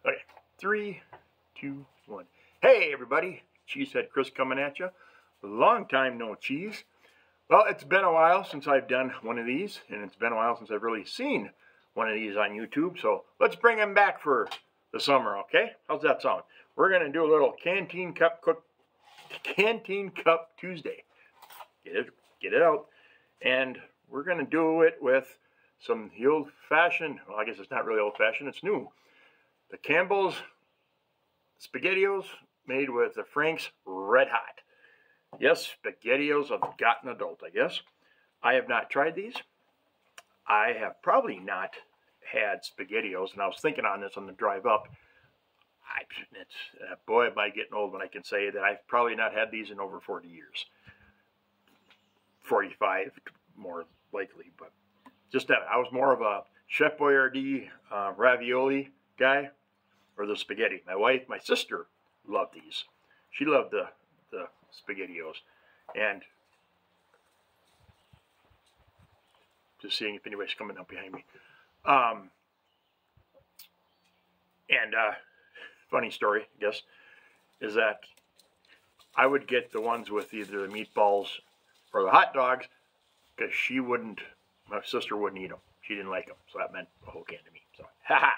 Okay, 3, 2, 1. Hey everybody, Cheesehead Chris coming at you. Long time no cheese. Well, it's been a while since I've done one of these, and it's been a while since I've really seen one of these on YouTube, so let's bring them back for the summer, okay? How's that sound? We're going to do a little Canteen Cup Tuesday. Get it out. And we're going to do it with some the old-fashioned, well, I guess it's not really old-fashioned, it's new. The Campbell's SpaghettiO's made with the Frank's Redhot. Yes, SpaghettiO's have gotten adult, I guess. I have not tried these. I have probably not had SpaghettiO's, and I was thinking on this on the drive up. Boy, am I getting old when I can say that I've probably not had these in over 40 years. 45, more likely, but just that. I was more of a Chef Boyardee ravioli guy, or the spaghetti. My sister loved these. She loved the SpaghettiO's, and just seeing if anybody's coming up behind me. Funny story, I guess, is that I would get the ones with either the meatballs or the hot dogs, because my sister wouldn't eat them. She didn't like them, so that meant a whole can to me. So, haha.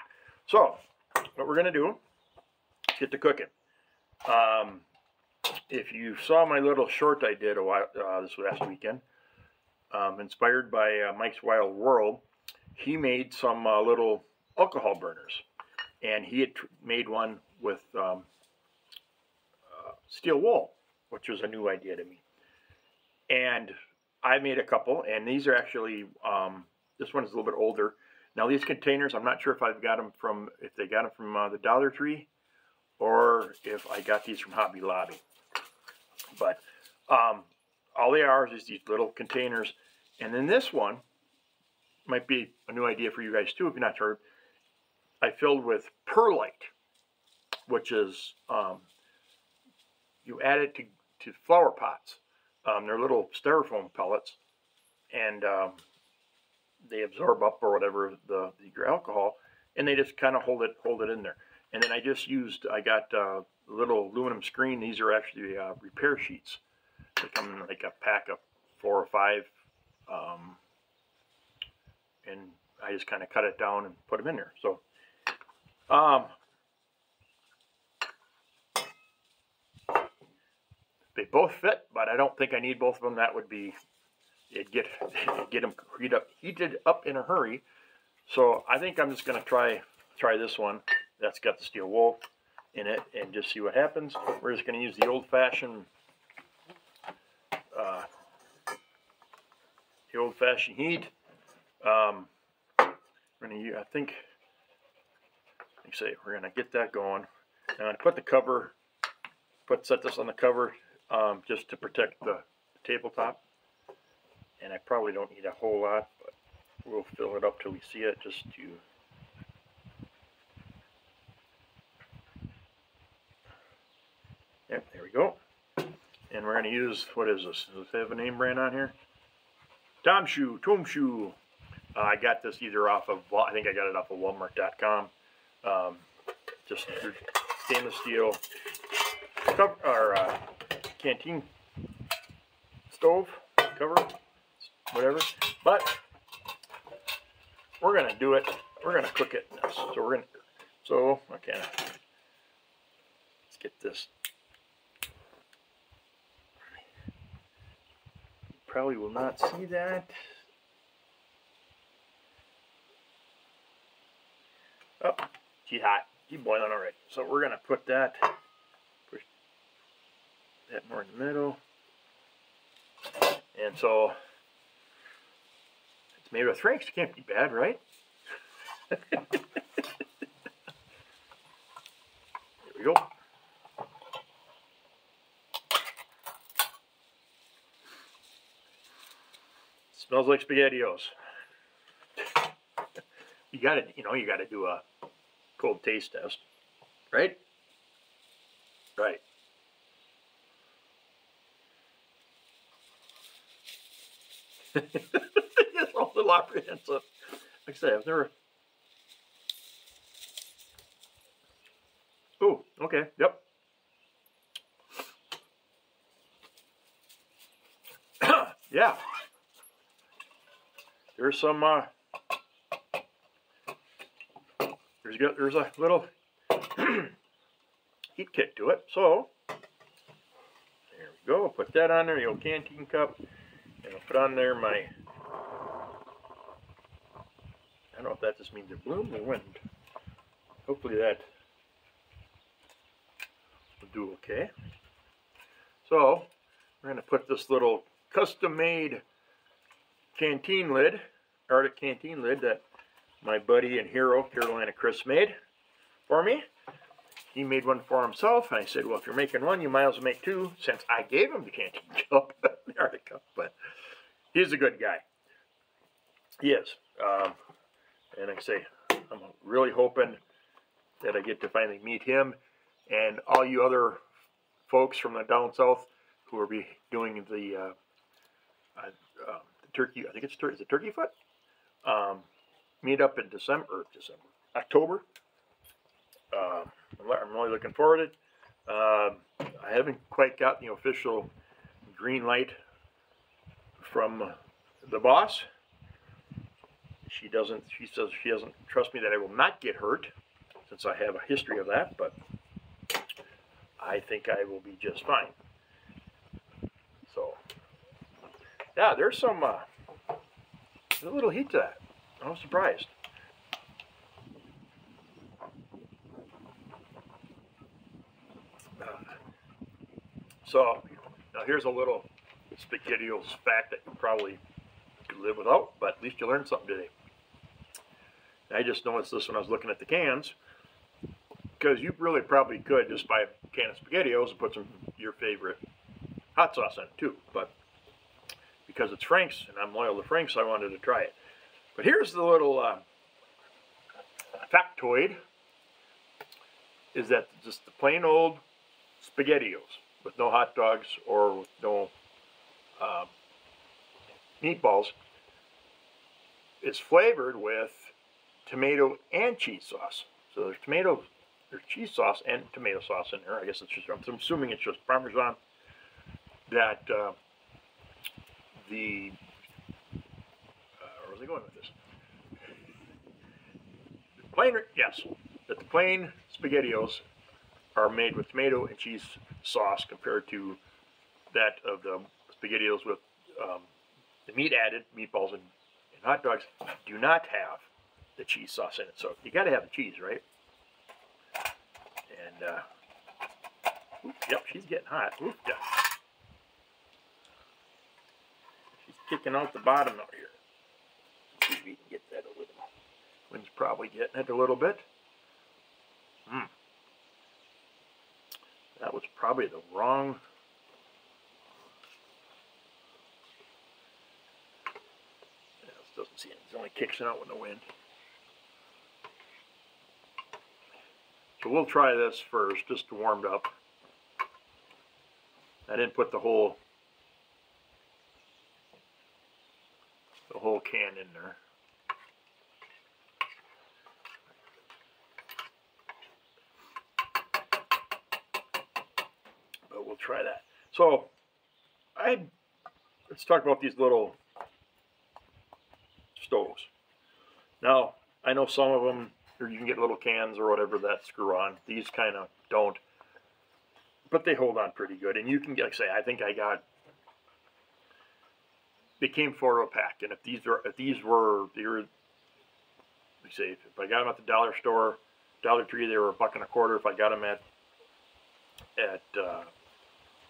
So, what we're going to do is get to cooking. If you saw my little short I did this last weekend, inspired by Mike's Wild World, he made some little alcohol burners. And he had made one with steel wool, which was a new idea to me. And I made a couple, and these are actually, this one is a little bit older. Now these containers, I'm not sure if they got them from the Dollar Tree, or if I got these from Hobby Lobby. But all they are is these little containers. And then this one might be a new idea for you guys too, if you're not sure. I filled with perlite, which is, you add it to flower pots. They're little styrofoam pellets, and they absorb up or whatever your alcohol, and they just kind of hold it in there. And then I got a little aluminum screen. These are actually repair sheets. They come in like a pack of 4 or 5, and I just kind of cut it down and put them in there. So, they both fit, but I don't think I need both of them. That would be, it'd get them heated up in a hurry. So I think I'm just going to try this one that's got the steel wool in it and just see what happens. We're just going to use the old-fashioned heat. We're going to, I think, like I say, we're going to get that going. I'm going to put the cover, set this on the cover just to protect the tabletop. And I probably don't need a whole lot, but we'll fill it up till we see it, just to. Yep, there we go. And we're going to use, what is this? Does it have a name brand on here? Tom Shoe. I got this either off of, I think I got it off of Walmart.com. Just stainless steel cover, or canteen stove cover, whatever. But we're gonna do it. We're gonna cook it in this. So okay. Let's get this. Probably will not see that. Oh, she's hot. She's boiling already. So we're going to push that more in the middle. And so it's made with Frank's. Can't be bad, right? There we go. Smells like SpaghettiO's. You gotta do a cold taste test, right? Right. It's a little apprehensive. Like I say, I've never Okay, yep. Yeah. There's some, there's a little heat kick to it. So, there we go. I'll put that on there, the old canteen cup. And I'll put on there my, I don't know if that just means a bloom or wind. Hopefully that will do okay. So, we're going to put this little custom-made canteen lid, Arctic canteen lid that my buddy and hero, Carolina Chris, made for me. He made one for himself, and I said, well, if you're making one, you might as well make two, since I gave him the canteen cup, the Arctic cup. But he's a good guy. He is. And like I say, I'm really hoping that I get to finally meet him and all you other folks from the down south who will be doing the turkey, I think it's is it Turkey Foot? Meet up in October. I'm really looking forward to it. I haven't quite got the official green light from the boss. She says she doesn't trust me that I will not get hurt, since I have a history of that, but I think I will be just fine. So, yeah, there's some, there's a little heat to that. I was surprised. So, now here's a little SpaghettiO's fact that you probably could live without, but at least you learned something today. I just noticed this when I was looking at the cans, because you really probably could just buy a can of SpaghettiO's and put some your favorite hot sauce on it too, but because it's Frank's and I'm loyal to Frank's, I wanted to try it. But here's the little factoid, is that just the plain old SpaghettiO's with no hot dogs or with no meatballs is flavored with tomato and cheese sauce. So there's cheese sauce and tomato sauce in there. I guess it's just, I'm assuming it's just Parmesan. That where was I going with this? That the plain SpaghettiO's are made with tomato and cheese sauce compared to that of the SpaghettiO's with the meat added, meatballs and hot dogs do not have the cheese sauce in it. So you got to have the cheese, right? And yep, she's getting hot. Oof, yeah. She's kicking out the bottom out here. Let's see if we can get that a little. Wind's probably getting it a little bit. That was probably the wrong. Yeah, this doesn't see it. It only kicks it out with the wind. So we'll try this first, just to warm it up. I didn't put the whole can in there. But we'll try that. So let's talk about these little stoves. Now, I know some of them, or you can get little cans or whatever that screw on. These kind of don't, but they hold on pretty good. And you can get, like I say, I think they came for a pack. And if these were, let me say, if I got them at the dollar store, Dollar Tree, they were $1.25. If I got them at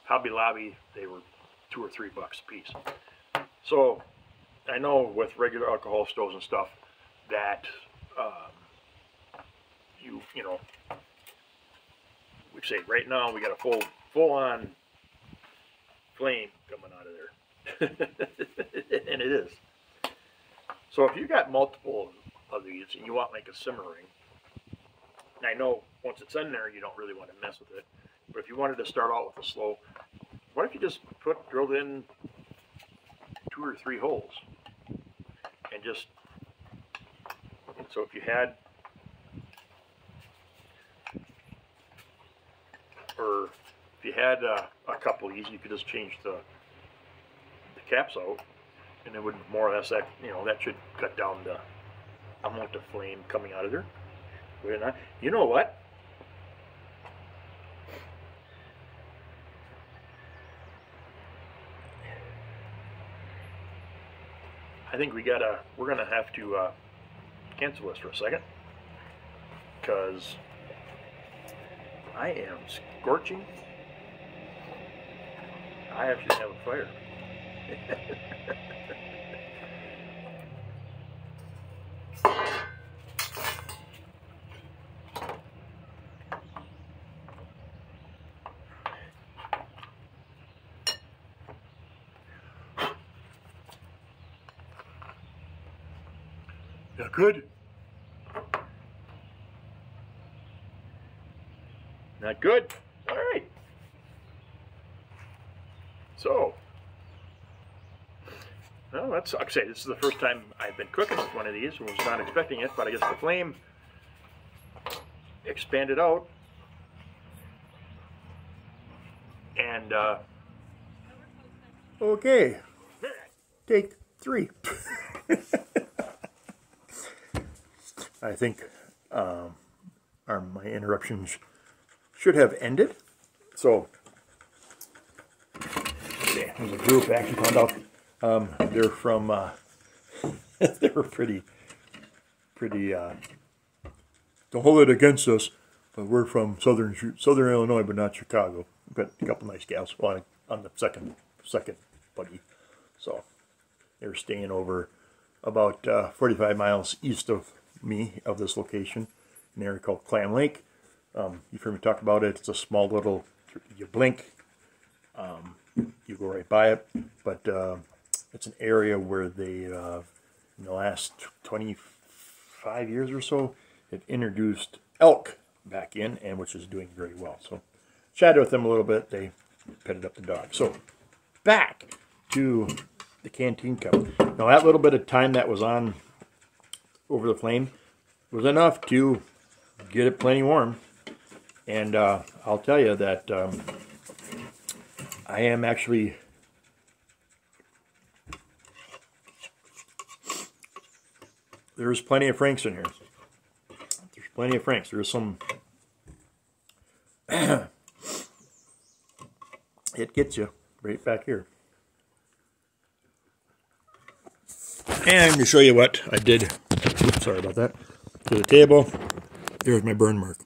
Hobby Lobby, they were $2 or $3 a piece. So I know with regular alcohol stoves and stuff that you know, we say right now we got a full on flame coming out of there. And it is. So if you got multiple of these and you want like a simmering, I know once it's in there you don't really want to mess with it, but if you wanted to start out with a slow, what if you just drilled in 2 or 3 holes and just, so if you had or if you had a couple of these, you could just change the caps out, and it would more or less, that that should cut down the amount of flame coming out of there. You know what? I think we're gonna have to cancel this for a second, because I am scorching. I actually have a fire. Not good. Not good. All right. So, well, that's, like I say, this is the first time I've been cooking with one of these. I was not expecting it, but I guess the flame expanded out. And, okay. Take 3. I think my interruptions should have ended. So, okay, there's a group I actually found out they're from, they were pretty, don't hold it against us, but we're from southern Illinois, but not Chicago. We've got a couple nice gals on the second buggy. So, they were staying over about 45 miles east of me, of this location, an area called Clam Lake. You've heard me talk about it. It's a small little, you blink, you go right by it, but it's an area where they, in the last 25 years or so, have introduced elk back in, and which is doing very well. So, chatted with them a little bit. They petted up the dog. So, back to the Canteen Cup. Now, that little bit of time that was on over the flame was enough to get it plenty warm. And I'll tell you that I am actually there's plenty of Franks in here. There's plenty of Franks. There's some it gets you right back here. And to show you what I did, oops, sorry about that, to the table, there's my burn mark.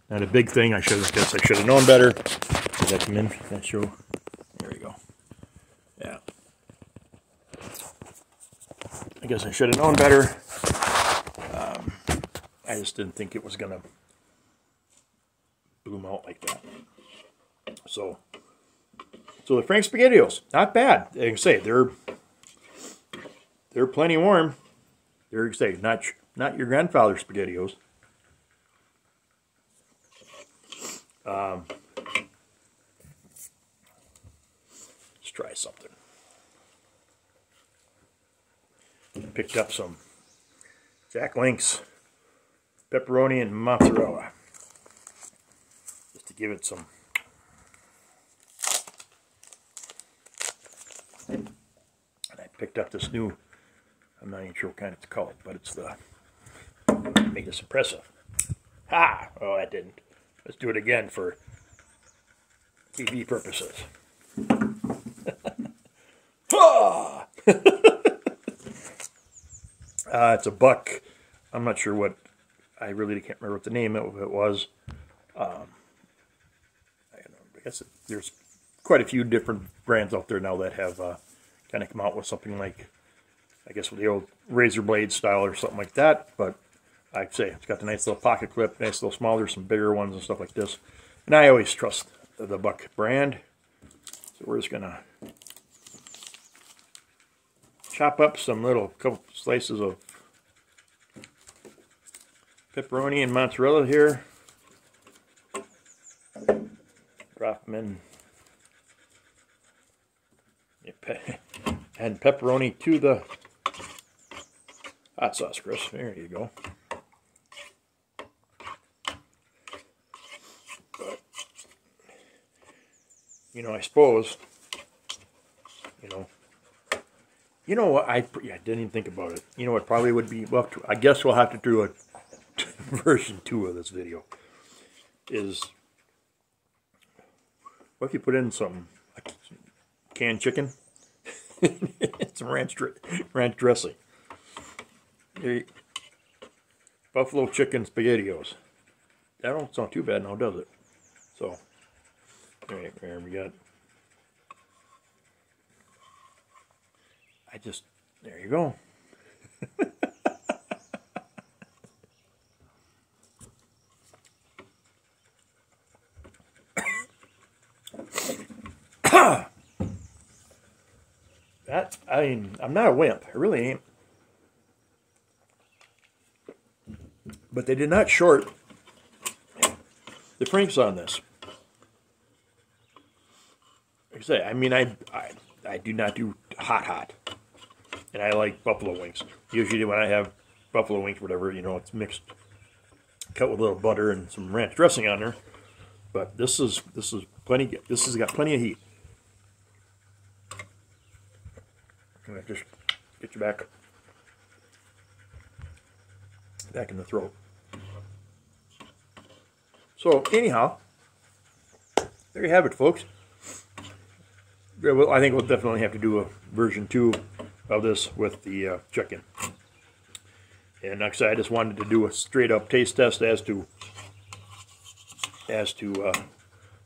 Not a big thing. I should have known better. Did that come in? That show? There we go. Yeah. I guess I should have known better. I just didn't think it was gonna bloom out like that. So the Frank SpaghettiO's, not bad. Like I say, they're plenty warm. They're, say, not your grandfather's SpaghettiO's. Let's try something. Picked up some Jack Link's pepperoni and mozzarella, just to give it some. And I picked up this new, I'm not even sure what kind it's called, but it's the, make this impressive. Ha! Oh, that didn't. Let's do it again for TV purposes. It's a buck. I'm not sure what, I really can't remember what the name of it was. I guess there's quite a few different brands out there now that have kind of come out with something like, I guess with the old razor blade style or something like that. But I'd say it's got the nice little pocket clip, nice little small. There's some bigger ones and stuff like this. And I always trust the Buck brand. So we're just gonna chop up some little couple slices of pepperoni and mozzarella here. Drop them in. Add pepperoni to the hot sauce, Chris. There you go. But you know, I suppose, you know what, I didn't even think about it. You know what probably would be, well, I guess we'll have to do a version 2 of this video, is, what if you put in some canned chicken, some ranch dressing. Buffalo chicken SpaghettiO's. That don't sound too bad now, does it? So, alright, there we got. There you go. I'm not a wimp. I really ain't. But they did not short the franks on this. Like I say, I mean, I do not do hot. And I like buffalo wings. Usually when I have buffalo wings, whatever, you know, it's mixed, cut with a little butter and some ranch dressing on there. But this is plenty. This has got plenty of heat. Just get you back in the throat. So anyhow, there you have it, folks. Well, I think we'll definitely have to do a version 2 of this with the chicken. And like I said, I just wanted to do a straight up taste test as to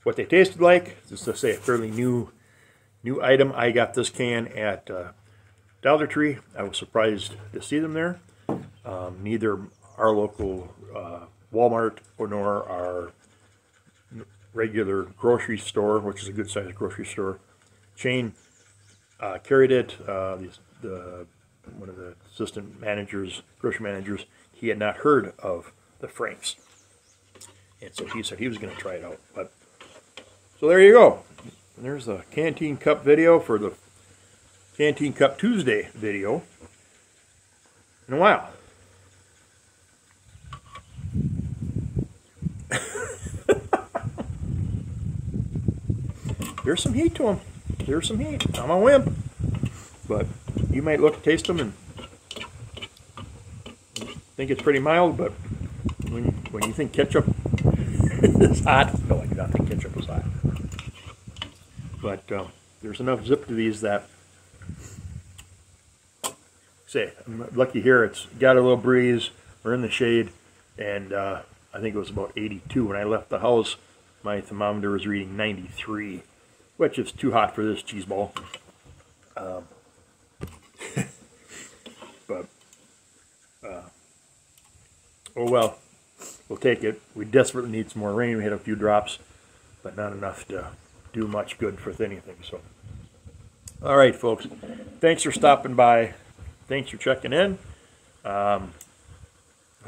what they tasted like. Just to say, a fairly new item. I got this can at Dollar Tree. I was surprised to see them there. Neither our local Walmart nor our regular grocery store, which is a good sized grocery store chain, carried it. One of the assistant managers, grocery managers, he had not heard of the franks, and so he said he was going to try it out. But so there you go. And there's the Canteen Cup video for the Canteen Cup Tuesday video in a while. There's some heat to them. There's some heat. I'm a wimp. But you might taste them and think it's pretty mild, but when you think ketchup is hot, no, I do not think ketchup is hot. But there's enough zip to these that, say, I'm lucky here. It's got a little breeze. We're in the shade, and I think it was about 82 when I left the house. My thermometer was reading 93, which is too hot for this cheese ball. But oh well, we'll take it. We desperately need some more rain. We had a few drops, but not enough to do much good for anything. So, all right, folks, thanks for stopping by. Thanks for checking in. Hope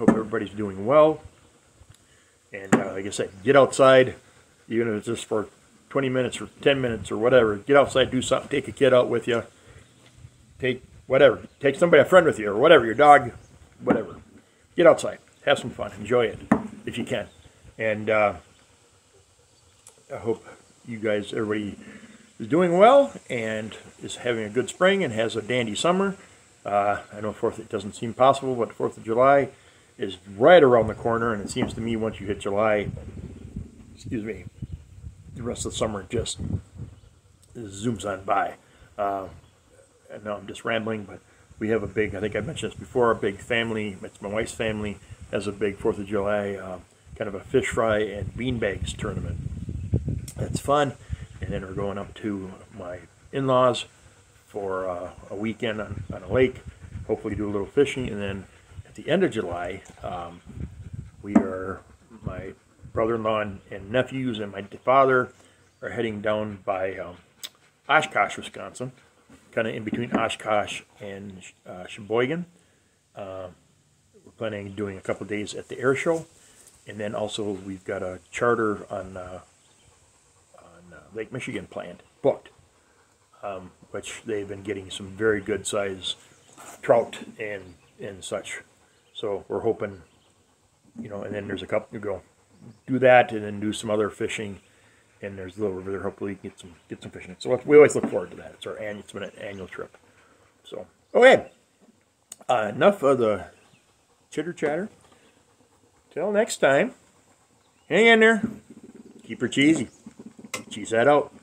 everybody's doing well. And like I said, get outside, even if it's just for 20 minutes or 10 minutes or whatever. Get outside, do something. Take a kid out with you. Take whatever. Take somebody, a friend with you or whatever, your dog, whatever. Get outside. Have some fun. Enjoy it if you can. And I hope you guys, everybody is doing well and is having a good spring and has a dandy summer. I know it doesn't seem possible, but 4th of July is right around the corner, and it seems to me once you hit July, excuse me, the rest of the summer just zooms on by. I know I'm just rambling, but we have a big, I think I mentioned this before, a big family, it's my wife's family, has a big 4th of July kind of a fish fry and beanbags tournament. That's fun. And then we're going up to my in-laws for a weekend on a lake, hopefully do a little fishing, and then at the end of July, my brother-in-law and nephews and my father are heading down by Oshkosh, Wisconsin, kind of in between Oshkosh and Sheboygan. We're planning on doing a couple of days at the air show, and then also we've got a charter on Lake Michigan booked, which they've been getting some very good size trout and such. So we're hoping, and then there's a couple to go do that and then do some other fishing and there's a little river there. Hopefully, you can get some fishing. So we always look forward to that. It's been an annual trip. So okay, enough of the chitter chatter. Till next time, hang in there. Keep her cheesy. Cheese that out.